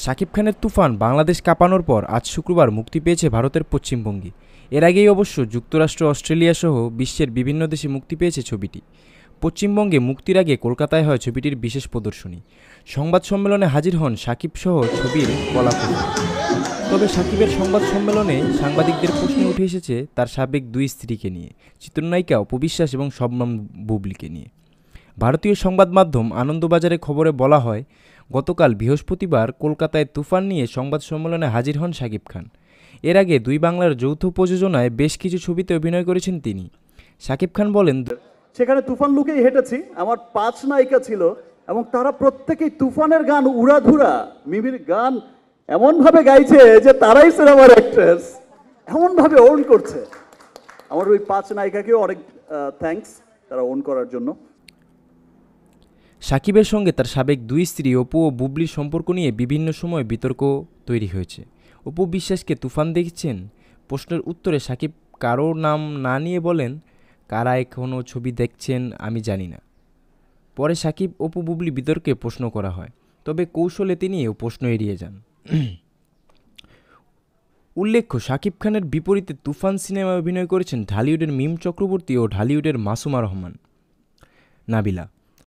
শাকিব খানের তুফান বাংলাদেশ কাঁপানোর পর আজ শুক্রবার মুক্তি পেয়েছে ভারতের পশ্চিমবঙ্গে। এর আগেই অবশ্য যুক্তরাষ্ট্র, অস্ট্রেলিয়া সহ বিশ্বের বিভিন্ন দেশে মুক্তি পেয়েছে ছবিটি। পশ্চিমবঙ্গে মুক্তির আগে কলকাতায় হয় ছবিটির বিশেষ প্রদর্শনী। সংবাদ সম্মেলনে হাজির হন শাকিব সহ ছবির কলাকুশলী। তবে শাকিবের সংবাদ সম্মেলনে সাংবাদিকদের প্রশ্নে উঠে এসেছে তার সাবেক দুই স্ত্রীকে নিয়ে, চিত্রনায়িকা অপু বিশ্বাস এবং শবনম বুবলিকে নিয়ে। ভারতীয় সংবাদ মাধ্যম আনন্দবাজারের খবরে বলা হয়, গতকাল বৃহস্পতিবার কলকাতায় তুফান নিয়ে সংবাদ সম্মেলনে হাজির হন শাকিব খান। এর আগে দুই বাংলার যৌথ প্রযোজনায় বেশ কিছু ছবিতে অভিনয় করেছেন তিনি। শাকিব খান বলেন, সেখানে তুফান লুকেই হেঁটেছি। আমার 5 নায়িকা ছিল এবং তারা প্রত্যেকেই তুফানের গান উড়াধুরা মিমির গান এমনভাবে গাইছে যে তারাই সিনেমার অ্যাক্ট্রেস, এমনভাবে ওন করছে। আমার ওই 5 নায়িকাকেও অনেক থ্যাঙ্কস তারা ওন করার জন্য। শাকিবের সঙ্গে তার সাবেক দুই স্ত্রী অপু ও বুবলির সম্পর্ক নিয়ে বিভিন্ন সময় বিতর্ক তৈরি হয়েছে। অপু বিশ্বাসকে তুফান দেখছেন প্রশ্নের উত্তরে শাকিব কারো নাম না নিয়ে বলেন, কারা এখনও ছবি দেখছেন আমি জানি না। পরে শাকিব অপু বুবলি বিতর্কে প্রশ্ন করা হয়, তবে কৌশলে তিনিও প্রশ্ন এড়িয়ে যান। উল্লেখ্য, শাকিব খানের বিপরীতে তুফান সিনেমায় অভিনয় করেছেন ঢালিউডের মিম চক্রবর্তী ও ঢালিউডের মাসুমা রহমান নাবিলা।